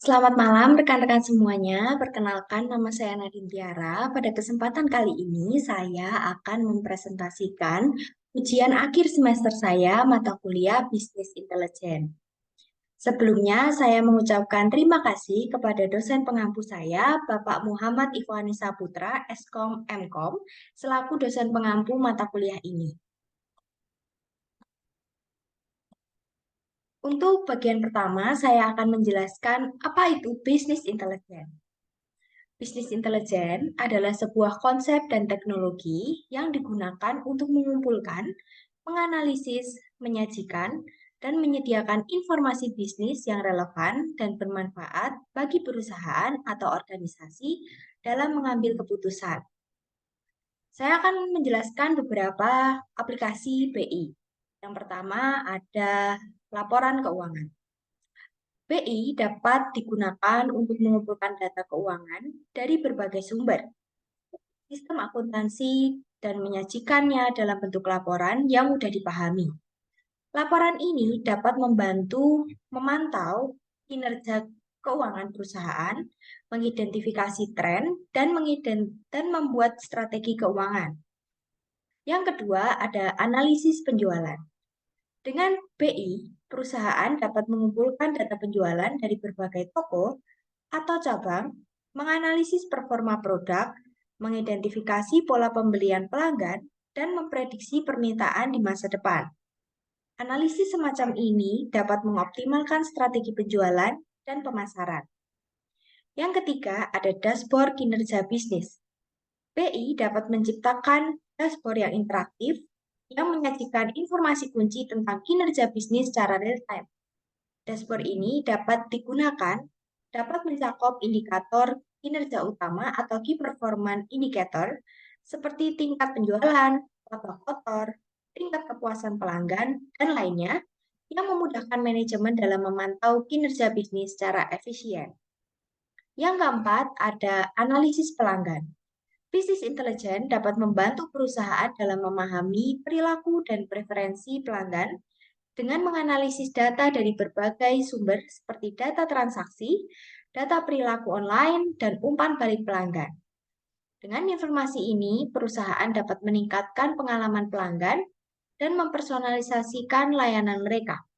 Selamat malam rekan-rekan semuanya. Perkenalkan nama saya Nadine Tiara. Pada kesempatan kali ini saya akan mempresentasikan ujian akhir semester saya mata kuliah Bisnis Intelijen. Sebelumnya saya mengucapkan terima kasih kepada dosen pengampu saya, Bapak Muhammad Ifwanisa Putra, Eskom Mkom, selaku dosen pengampu mata kuliah ini. Untuk bagian pertama, saya akan menjelaskan apa itu bisnis intelijen. Bisnis intelijen adalah sebuah konsep dan teknologi yang digunakan untuk mengumpulkan, menganalisis, menyajikan, dan menyediakan informasi bisnis yang relevan dan bermanfaat bagi perusahaan atau organisasi dalam mengambil keputusan. Saya akan menjelaskan beberapa aplikasi BI. Yang pertama ada laporan keuangan. BI dapat digunakan untuk mengumpulkan data keuangan dari berbagai sumber, sistem akuntansi, dan menyajikannya dalam bentuk laporan yang mudah dipahami. Laporan ini dapat membantu memantau kinerja keuangan perusahaan, mengidentifikasi tren, dan membuat strategi keuangan. Yang kedua ada analisis penjualan. Dengan BI, perusahaan dapat mengumpulkan data penjualan dari berbagai toko atau cabang, menganalisis performa produk, mengidentifikasi pola pembelian pelanggan, dan memprediksi permintaan di masa depan. Analisis semacam ini dapat mengoptimalkan strategi penjualan dan pemasaran. Yang ketiga, ada dashboard kinerja bisnis. BI dapat menciptakan dashboard yang interaktif yang menyajikan informasi kunci tentang kinerja bisnis secara real-time. Dashboard ini dapat mencakup indikator kinerja utama atau key performance indicator seperti tingkat penjualan, labah kotor, tingkat kepuasan pelanggan, dan lainnya yang memudahkan manajemen dalam memantau kinerja bisnis secara efisien. Yang keempat, ada analisis pelanggan. Bisnis intelijen dapat membantu perusahaan dalam memahami perilaku dan preferensi pelanggan dengan menganalisis data dari berbagai sumber seperti data transaksi, data perilaku online, dan umpan balik pelanggan. Dengan informasi ini, perusahaan dapat meningkatkan pengalaman pelanggan dan mempersonalisasikan layanan mereka.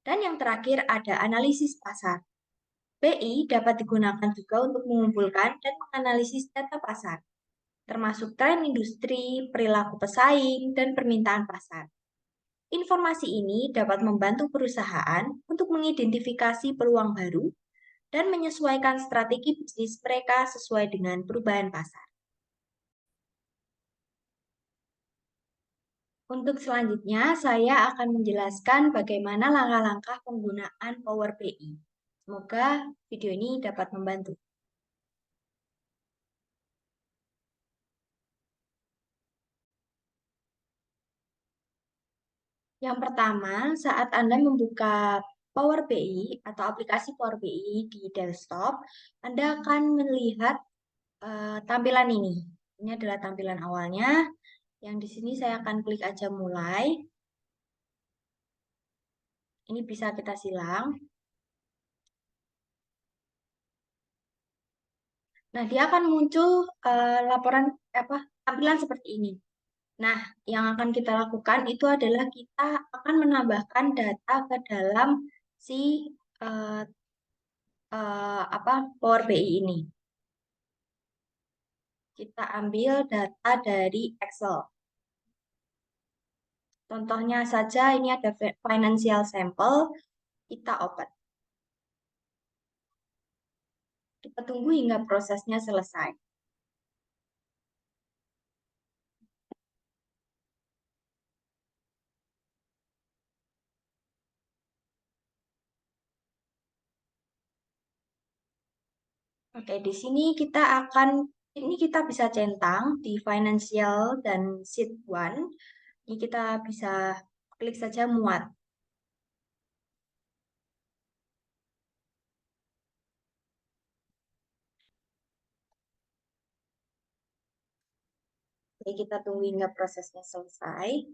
Dan yang terakhir ada analisis pasar. BI dapat digunakan juga untuk mengumpulkan dan menganalisis data pasar, termasuk tren industri, perilaku pesaing, dan permintaan pasar. Informasi ini dapat membantu perusahaan untuk mengidentifikasi peluang baru dan menyesuaikan strategi bisnis mereka sesuai dengan perubahan pasar. Untuk selanjutnya, saya akan menjelaskan bagaimana langkah-langkah penggunaan Power BI. Semoga video ini dapat membantu. Yang pertama, saat Anda membuka Power BI atau aplikasi Power BI di desktop, Anda akan melihat tampilan ini. Ini adalah tampilan awalnya. Yang di sini saya akan klik aja mulai. Ini bisa kita silang. Nah, dia akan muncul laporan tampilan seperti ini. Nah, yang akan kita lakukan itu adalah kita akan menambahkan data ke dalam si uh, Power BI ini. Kita ambil data dari Excel. Contohnya saja ini ada financial sample, kita open. Kita tunggu hingga prosesnya selesai. Oke, di sini kita bisa centang di financial dan sheet one. Ini kita bisa klik saja muat. Oke, kita tunggu hingga prosesnya selesai.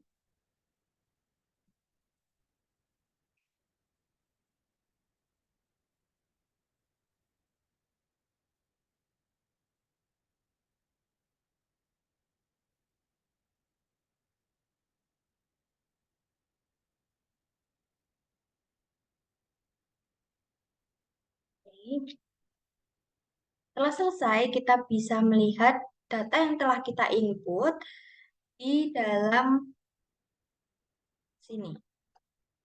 ini. Setelah selesai, kita bisa melihat data yang telah kita input di dalam sini,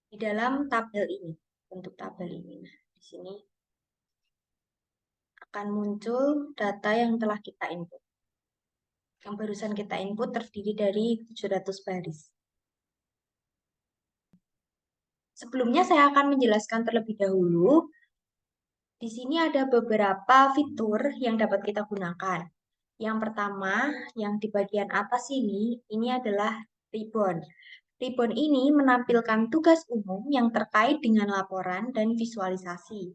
di dalam tabel ini, bentuk tabel ini. Nah, di sini akan muncul data yang telah kita input. Yang barusan kita input terdiri dari 700 baris. Sebelumnya saya akan menjelaskan terlebih dahulu. Di sini ada beberapa fitur yang dapat kita gunakan. Yang pertama, yang di bagian atas ini adalah ribbon. Ribbon ini menampilkan tugas umum yang terkait dengan laporan dan visualisasi.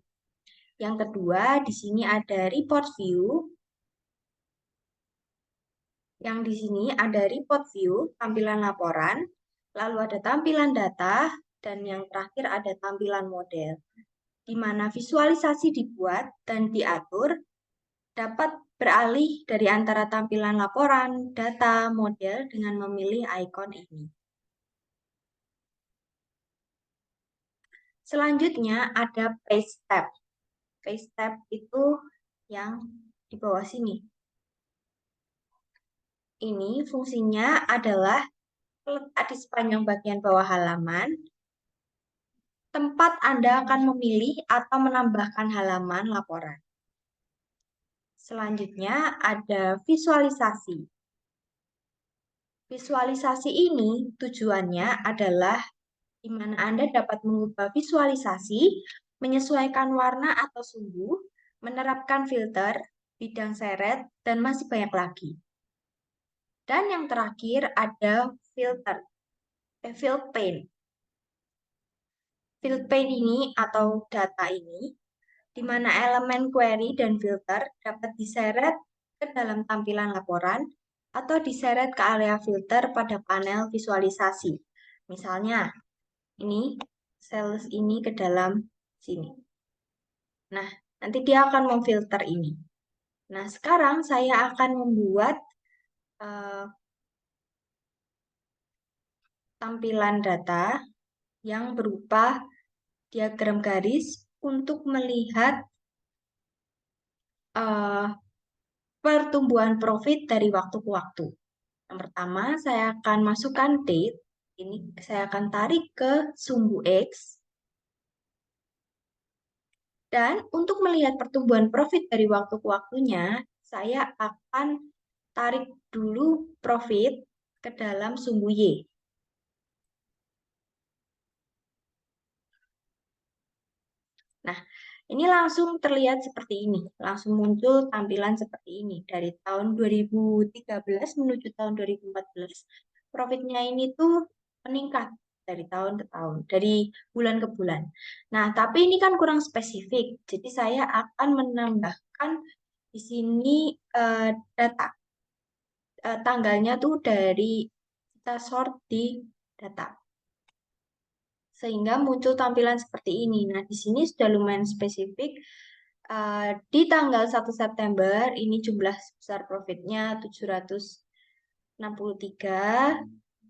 Yang kedua, di sini ada report view. Yang di sini ada report view, tampilan laporan, lalu ada tampilan data, dan yang terakhir ada tampilan model, di mana visualisasi dibuat dan diatur dapat beralih dari antara tampilan laporan, data, model dengan memilih ikon ini. Selanjutnya ada page tab. Page tab itu yang di bawah sini. Ini fungsinya adalah terletak di sepanjang bagian bawah halaman, tempat Anda akan memilih atau menambahkan halaman laporan. Selanjutnya ada visualisasi. Visualisasi ini tujuannya adalah di mana Anda dapat mengubah visualisasi, menyesuaikan warna atau sumbu, menerapkan filter, bidang seret, dan masih banyak lagi. Dan yang terakhir ada filter, field pane. Field pane ini atau data ini, di mana elemen query dan filter dapat diseret ke dalam tampilan laporan atau diseret ke area filter pada panel visualisasi. Misalnya, ini sales ini ke dalam sini. Nah, nanti dia akan memfilter ini. Nah, sekarang saya akan membuat tampilan data yang berupa diagram garis untuk melihat pertumbuhan profit dari waktu ke waktu. Yang pertama, saya akan masukkan date. Ini saya akan tarik ke sumbu X. Dan untuk melihat pertumbuhan profit dari waktu ke waktunya, saya akan tarik dulu profit ke dalam sumbu Y. Nah, ini langsung terlihat seperti ini. Langsung muncul tampilan seperti ini. Dari tahun 2013 menuju tahun 2014, profitnya ini tuh meningkat dari tahun ke tahun, dari bulan ke bulan. Nah, tapi ini kan kurang spesifik. Jadi saya akan menambahkan di sini data. Tanggalnya tuh dari kita sort di data. Sehingga muncul tampilan seperti ini. Nah, di sini sudah lumayan spesifik. Di tanggal 1 September, ini jumlah besar profitnya 763.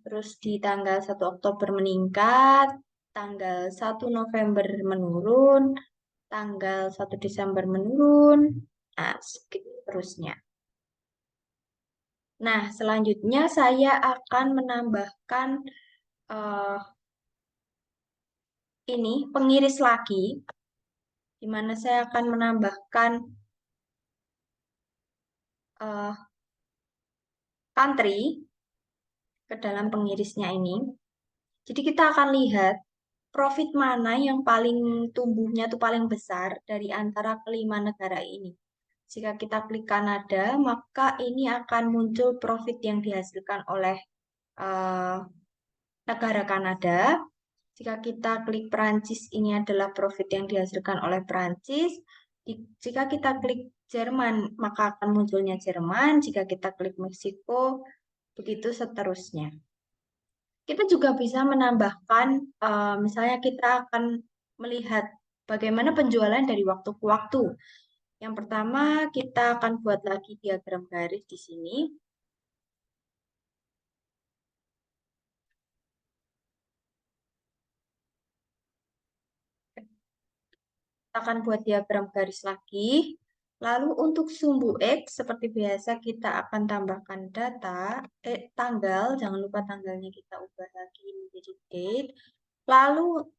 Terus di tanggal 1 Oktober meningkat, tanggal 1 November menurun, tanggal 1 Desember menurun, nah, seterusnya. Nah, selanjutnya saya akan menambahkan uh, ini pengiris lagi, di mana saya akan menambahkan country ke dalam pengirisnya ini. Jadi kita akan lihat profit mana yang paling tumbuhnya itu paling besar dari antara kelima negara ini. Jika kita klik Kanada, maka ini akan muncul profit yang dihasilkan oleh uh, negara Kanada. Jika kita klik Perancis, ini adalah profit yang dihasilkan oleh Perancis. Jika kita klik Jerman, maka akan munculnya Jerman. Jika kita klik Meksiko, begitu seterusnya. Kita juga bisa menambahkan, misalnya kita akan melihat bagaimana penjualan dari waktu ke waktu. Yang pertama, kita akan buat lagi diagram garis di sini. akan buat diagram garis lagi. Lalu untuk sumbu X, seperti biasa kita akan tambahkan tanggal, jangan lupa tanggalnya kita ubah lagi menjadi date. Lalu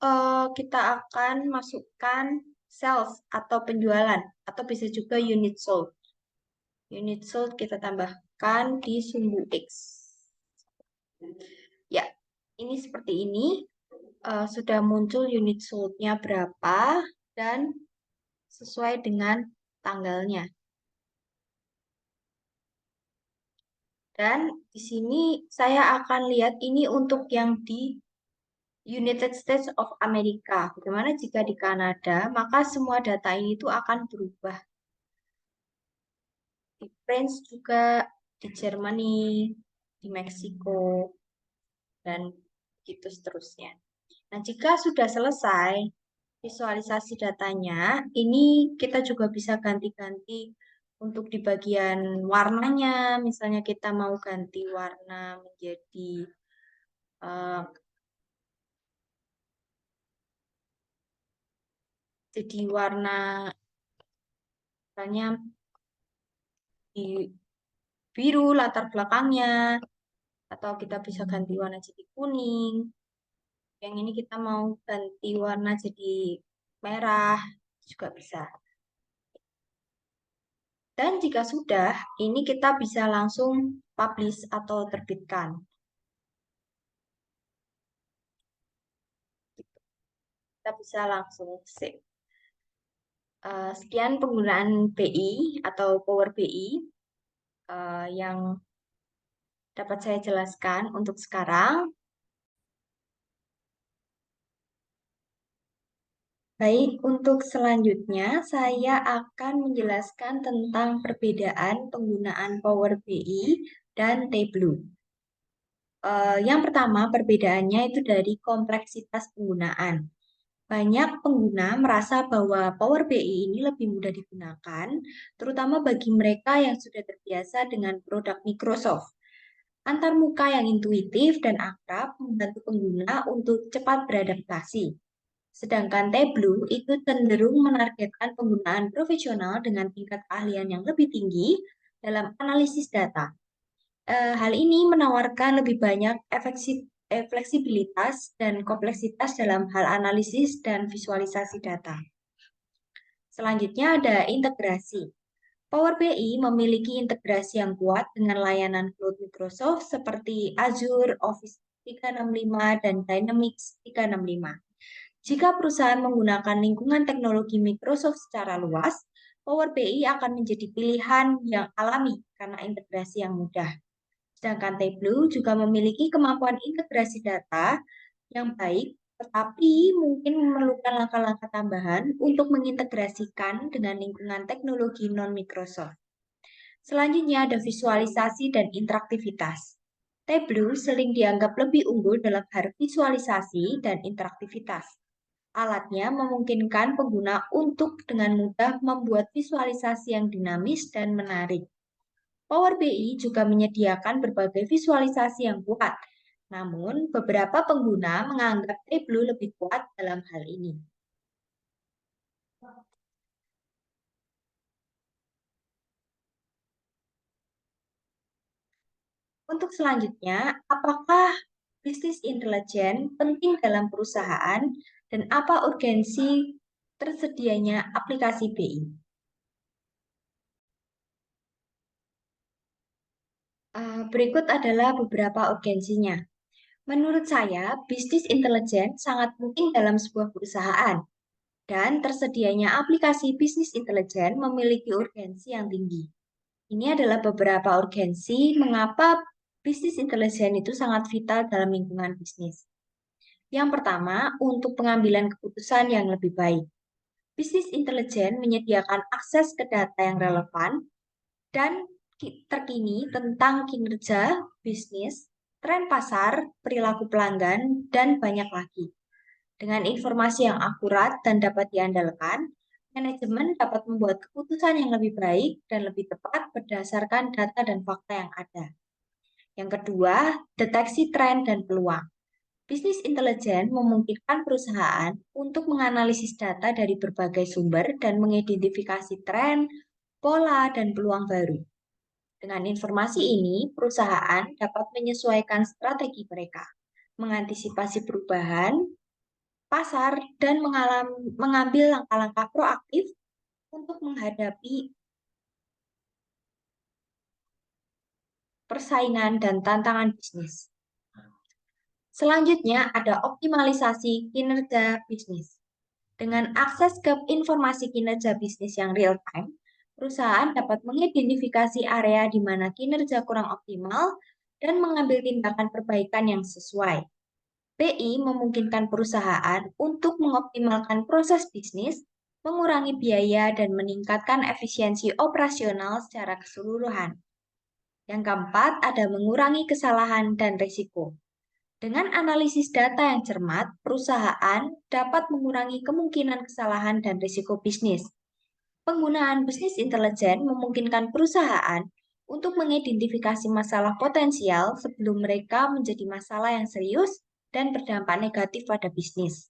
kita akan masukkan sales atau penjualan, atau bisa juga unit sold. Unit sold kita tambahkan di sumbu X. Ya, ini seperti ini. Sudah muncul unit sold-nya berapa dan sesuai dengan tanggalnya. Dan di sini saya akan lihat ini untuk yang di United States of America. Bagaimana jika di Kanada, maka semua data ini tuh akan berubah. Di France juga, di Germany, di Meksiko, dan gitu seterusnya. Nah, jika sudah selesai visualisasi datanya, ini kita juga bisa ganti-ganti untuk di bagian warnanya. Misalnya kita mau ganti warna menjadi eh, warna misalnya di biru latar belakangnya, atau kita bisa ganti warna jadi kuning. Yang ini kita mau ganti warna jadi merah juga bisa. Dan jika sudah, ini kita bisa langsung publish atau terbitkan. Kita bisa langsung save. Sekian penggunaan BI atau Power BI yang dapat saya jelaskan untuk sekarang. Baik, untuk selanjutnya saya akan menjelaskan tentang perbedaan penggunaan Power BI dan Tableau. Yang pertama, perbedaannya itu dari kompleksitas penggunaan. Banyak pengguna merasa bahwa Power BI ini lebih mudah digunakan, terutama bagi mereka yang sudah terbiasa dengan produk Microsoft. Antarmuka yang intuitif dan akrab membantu pengguna untuk cepat beradaptasi. Sedangkan Tableau itu cenderung menargetkan penggunaan profesional dengan tingkat keahlian yang lebih tinggi dalam analisis data. Hal ini menawarkan lebih banyak fleksibilitas dan kompleksitas dalam hal analisis dan visualisasi data. Selanjutnya ada integrasi. Power BI memiliki integrasi yang kuat dengan layanan cloud Microsoft seperti Azure, Office 365, dan Dynamics 365. Jika perusahaan menggunakan lingkungan teknologi Microsoft secara luas, Power BI akan menjadi pilihan yang alami karena integrasi yang mudah. Sedangkan Tableau juga memiliki kemampuan integrasi data yang baik, tetapi mungkin memerlukan langkah-langkah tambahan untuk mengintegrasikan dengan lingkungan teknologi non-Microsoft. Selanjutnya ada visualisasi dan interaktivitas. Tableau sering dianggap lebih unggul dalam hal visualisasi dan interaktivitas. Alatnya memungkinkan pengguna untuk dengan mudah membuat visualisasi yang dinamis dan menarik. Power BI juga menyediakan berbagai visualisasi yang kuat, namun beberapa pengguna menganggap Tableau lebih kuat dalam hal ini. Untuk selanjutnya, apakah bisnis intelijen penting dalam perusahaan dan apa urgensi tersedianya aplikasi BI? Berikut adalah beberapa urgensinya. Menurut saya, bisnis intelijen sangat penting dalam sebuah perusahaan, dan tersedianya aplikasi bisnis intelijen memiliki urgensi yang tinggi. Ini adalah beberapa urgensi mengapa bisnis intelijen itu sangat vital dalam lingkungan bisnis. Yang pertama, untuk pengambilan keputusan yang lebih baik. Bisnis intelijen menyediakan akses ke data yang relevan dan terkini tentang kinerja bisnis, tren pasar, perilaku pelanggan, dan banyak lagi. Dengan informasi yang akurat dan dapat diandalkan, manajemen dapat membuat keputusan yang lebih baik dan lebih tepat berdasarkan data dan fakta yang ada. Yang kedua, deteksi tren dan peluang. Bisnis intelijen memungkinkan perusahaan untuk menganalisis data dari berbagai sumber dan mengidentifikasi tren, pola, dan peluang baru. Dengan informasi ini, perusahaan dapat menyesuaikan strategi mereka, mengantisipasi perubahan pasar, dan mengambil langkah-langkah proaktif untuk menghadapi persaingan dan tantangan bisnis. Selanjutnya ada optimalisasi kinerja bisnis. Dengan akses ke informasi kinerja bisnis yang real time, perusahaan dapat mengidentifikasi area di mana kinerja kurang optimal dan mengambil tindakan perbaikan yang sesuai. BI memungkinkan perusahaan untuk mengoptimalkan proses bisnis, mengurangi biaya, dan meningkatkan efisiensi operasional secara keseluruhan. Yang keempat, ada mengurangi kesalahan dan risiko. Dengan analisis data yang cermat, perusahaan dapat mengurangi kemungkinan kesalahan dan risiko bisnis. Penggunaan bisnis intelijen memungkinkan perusahaan untuk mengidentifikasi masalah potensial sebelum mereka menjadi masalah yang serius dan berdampak negatif pada bisnis.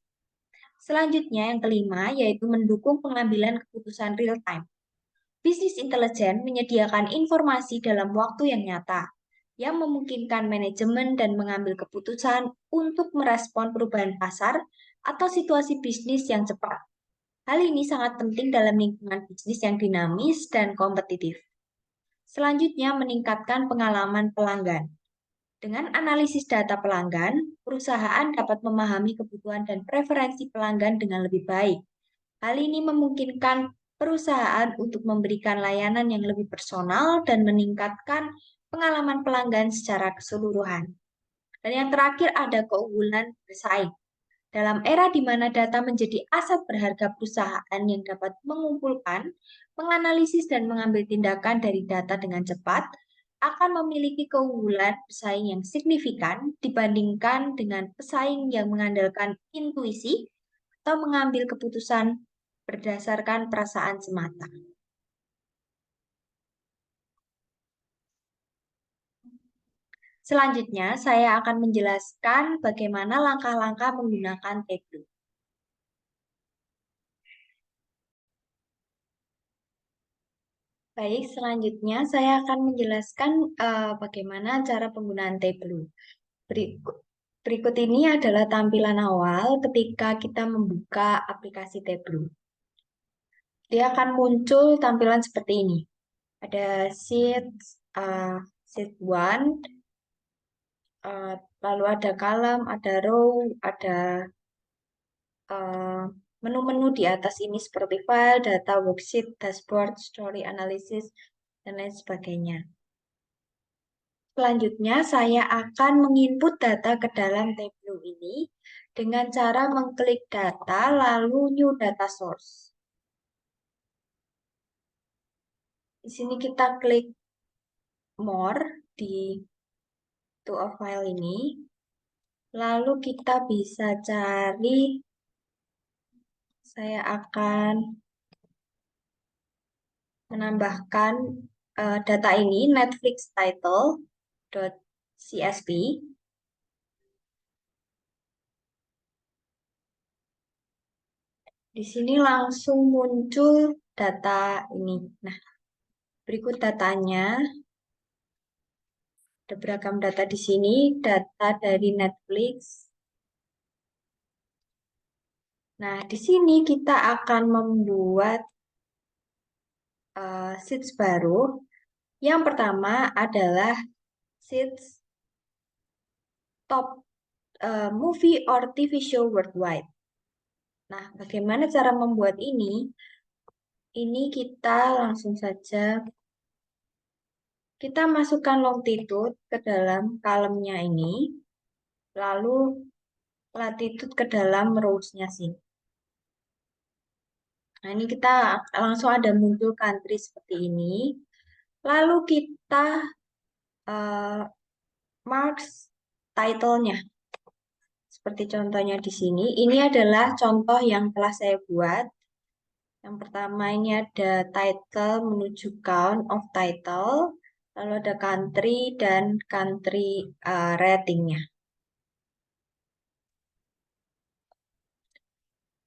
Selanjutnya, yang kelima, yaitu mendukung pengambilan keputusan real time. Bisnis intelijen menyediakan informasi dalam waktu yang nyata, yang memungkinkan manajemen dan mengambil keputusan untuk merespon perubahan pasar atau situasi bisnis yang cepat. Hal ini sangat penting dalam lingkungan bisnis yang dinamis dan kompetitif. Selanjutnya, meningkatkan pengalaman pelanggan. Dengan analisis data pelanggan, perusahaan dapat memahami kebutuhan dan preferensi pelanggan dengan lebih baik. Hal ini memungkinkan perusahaan untuk memberikan layanan yang lebih personal dan meningkatkan pengalaman pelanggan secara keseluruhan. Dan yang terakhir ada keunggulan bersaing. Dalam era di mana data menjadi aset berharga perusahaan yang dapat mengumpulkan, menganalisis, dan mengambil tindakan dari data dengan cepat, akan memiliki keunggulan bersaing yang signifikan dibandingkan dengan pesaing yang mengandalkan intuisi atau mengambil keputusan berdasarkan perasaan semata. Selanjutnya, saya akan menjelaskan bagaimana langkah-langkah menggunakan Tableau. Baik, selanjutnya saya akan menjelaskan bagaimana cara penggunaan Tableau. Berikut, berikut ini adalah tampilan awal ketika kita membuka aplikasi Tableau. Dia akan muncul tampilan seperti ini. Ada sheet 1, lalu ada column, ada row, ada eh, menu-menu di atas ini seperti file, data, worksheet, dashboard, story analysis, dan lain sebagainya. Selanjutnya, saya akan menginput data ke dalam Tableau ini dengan cara mengklik data, lalu new data source. Di sini kita klik more di to a file ini, lalu kita bisa cari, saya akan menambahkan data ini, Netflix title.csv. Di sini langsung muncul data ini. Nah, berikut datanya. Ada beragam data di sini, data dari Netflix. Nah, di sini kita akan membuat sheets baru. Yang pertama adalah sheets top movie or TV show worldwide. Nah, bagaimana cara membuat ini? Ini kita langsung saja kita masukkan longitude ke dalam column-nya ini, lalu latitude ke dalam rows-nya sini. Nah, ini kita langsung ada muncul country seperti ini. Lalu kita uh, marks title-nya. Seperti contohnya di sini. Ini adalah contoh yang telah saya buat. Yang pertama ini ada title menuju count of title. Lalu ada country dan country ratingnya.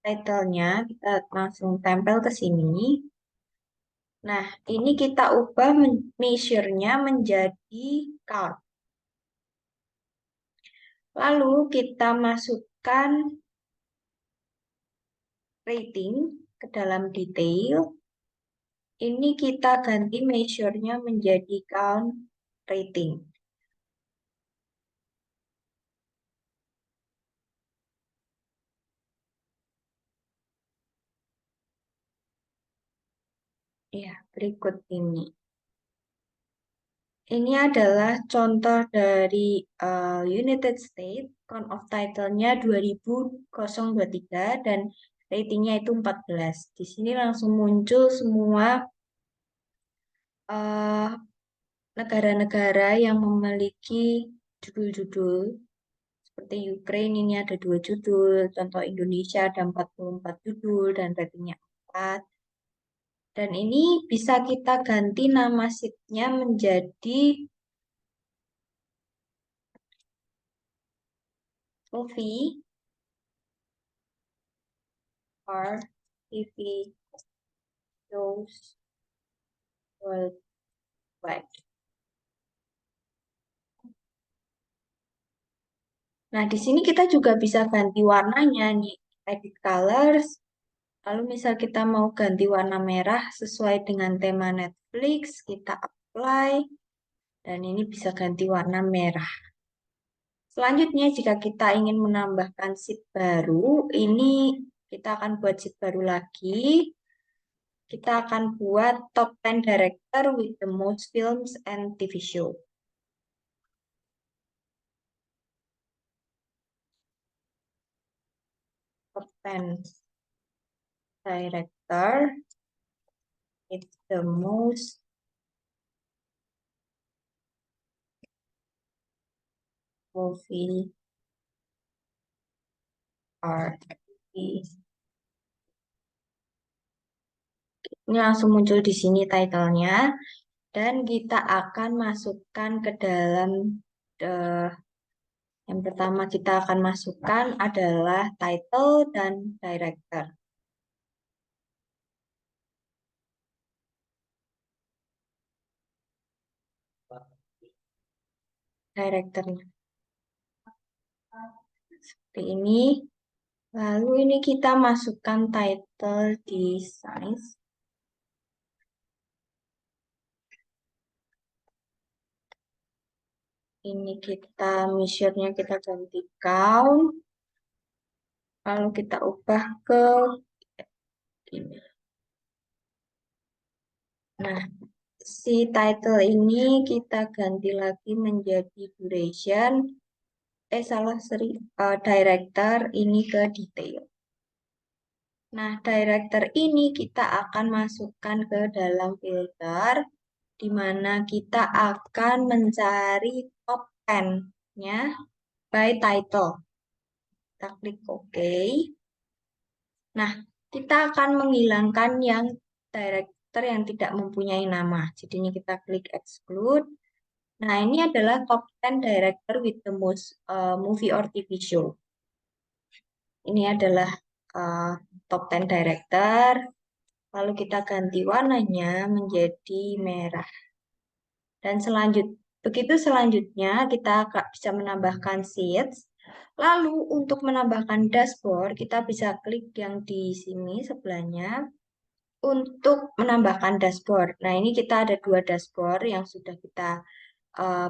title-nya kita langsung tempel ke sini. Nah, ini kita ubah measure-nya menjadi count. Lalu kita masukkan rating ke dalam detail. Ini kita ganti measure-nya menjadi count rating. Ya, berikut ini. Ini adalah contoh dari United States, count of title-nya 2023 dan ratingnya itu 14. Di sini langsung muncul semua eh, negara-negara yang memiliki judul-judul. Seperti Ukraine ini ada 2 judul, contoh Indonesia ada 44 judul dan ratingnya 4. Dan ini bisa kita ganti nama sheet-nya menjadi movie or TV shows worldwide. Nah, di sini kita juga bisa ganti warnanya nih, edit colors. Lalu misal kita mau ganti warna merah sesuai dengan tema Netflix, kita apply. Dan ini bisa ganti warna merah. Selanjutnya, jika kita ingin menambahkan sheet baru, ini kita akan buat sheet baru lagi. Kita akan buat top 10 director with the most films and TV show. Top 10 director with the most movie or TV. Ini langsung muncul di sini title-nya. Dan kita akan masukkan ke dalam eh, yang pertama kita akan masukkan adalah title dan director. Directornya seperti ini. Lalu ini kita masukkan title di size. Ini kita measure-nya kita ganti count. Lalu kita ubah ke ini. Nah, si title ini kita ganti lagi menjadi duration. Salah, director ini ke detail. Nah, director ini kita akan masukkan ke dalam filter, di mana kita akan mencari top 10-nya by title. Kita klik OK. Nah, kita akan menghilangkan yang director yang tidak mempunyai nama. Jadi ini kita klik exclude. Nah, ini adalah top 10 director with the most movie or TV show. Ini adalah uh, top 10 director. Lalu kita ganti warnanya menjadi merah. Dan begitu selanjutnya kita bisa menambahkan sheets. Lalu untuk menambahkan dashboard, kita bisa klik yang di sini sebelahnya untuk menambahkan dashboard. Nah, ini kita ada 2 dashboard yang sudah kita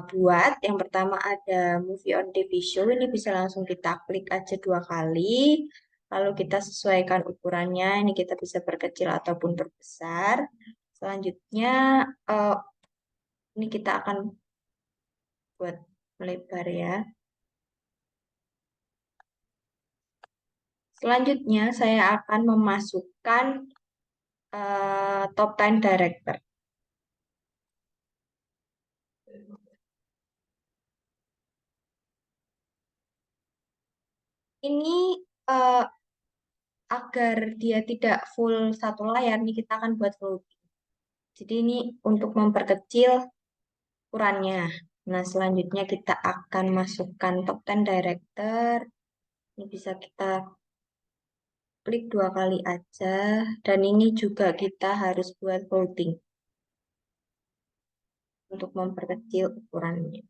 buat. Yang pertama ada movie on TV show. Ini bisa langsung kita klik aja 2 kali. Lalu kita sesuaikan ukurannya. Ini kita bisa perkecil ataupun perbesar. Selanjutnya eh, ini kita akan buat melebar ya. Selanjutnya saya akan memasukkan top 10 director. Ini eh, agar dia tidak full satu layar, nih kita akan buat floating. Jadi ini untuk memperkecil ukurannya. Nah, selanjutnya kita akan masukkan top 10 director. Ini bisa kita klik 2 kali aja. Dan ini juga kita harus buat voting untuk memperkecil ukurannya.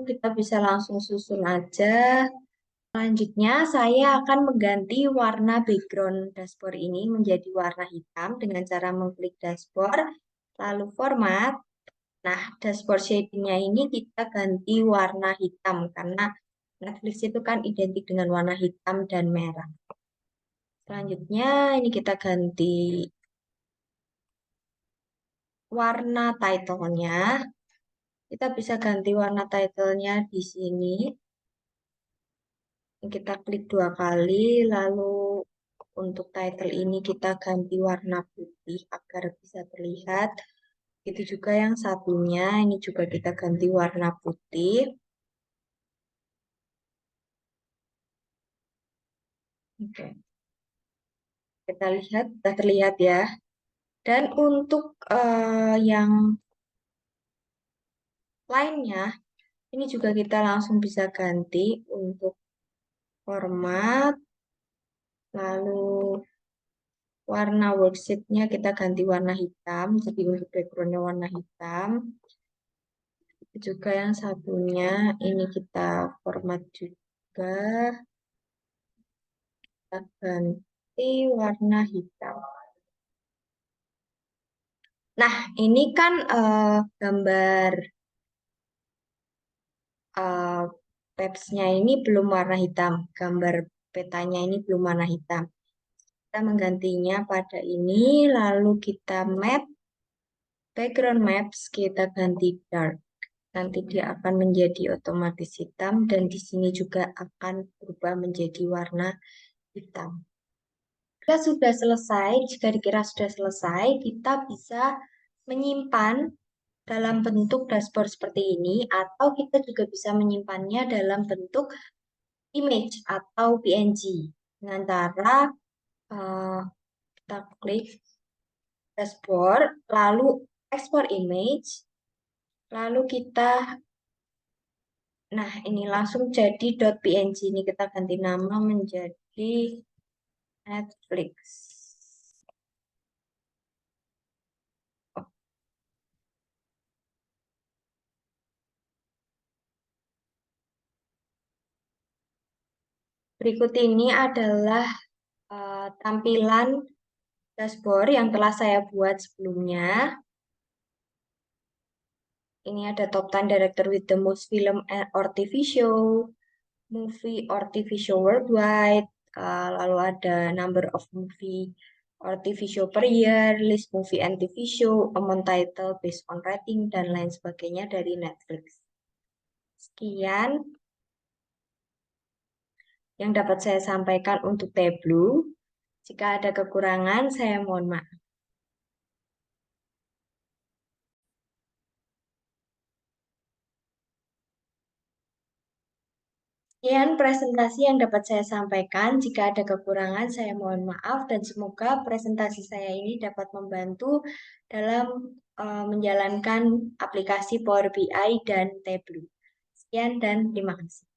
Kita bisa langsung susun aja. Selanjutnya, saya akan mengganti warna background dashboard ini menjadi warna hitam dengan cara mengklik dashboard, lalu format. Nah, dashboard shading-nya ini kita ganti warna hitam karena Netflix itu kan identik dengan warna hitam dan merah. Selanjutnya, ini kita ganti warna title-nya. Kita bisa ganti warna title-nya di sini. Kita klik 2 kali, lalu untuk title ini kita ganti warna putih agar bisa terlihat. Itu juga yang satunya, ini juga kita ganti warna putih. Oke, kita lihat, sudah terlihat ya. Dan untuk yang lainnya, ini juga kita langsung bisa ganti untuk format, lalu warna worksheet-nya kita ganti warna hitam, jadi untuk background-nya warna hitam. Juga yang satunya, ini kita format juga, kita ganti warna hitam. Nah, ini kan gambar uh, Maps-nya ini belum warna hitam. Gambar petanya ini belum warna hitam. Kita menggantinya pada ini, lalu kita map, background maps, kita ganti dark. Nanti dia akan menjadi otomatis hitam dan di sini juga akan berubah menjadi warna hitam. Jika sudah selesai, jika dikira sudah selesai, kita bisa menyimpan dalam bentuk dashboard seperti ini, atau kita juga bisa menyimpannya dalam bentuk image atau PNG. Dengan cara kita klik dashboard, lalu export image, lalu kita, nah ini langsung jadi .png, ini kita ganti nama menjadi Netflix. Berikut ini adalah tampilan dashboard yang telah saya buat sebelumnya. Ini ada top 10 director with the most film or TV show, movie or TV show worldwide, lalu ada number of movie or TV show per year, list movie and TV show, amount title based on rating, dan lain sebagainya dari Netflix. Sekian yang dapat saya sampaikan untuk Tableau. Jika ada kekurangan, saya mohon maaf. Sekian presentasi yang dapat saya sampaikan. Jika ada kekurangan, saya mohon maaf dan semoga presentasi saya ini dapat membantu dalam menjalankan aplikasi Power BI dan Tableau. Sekian dan terima kasih.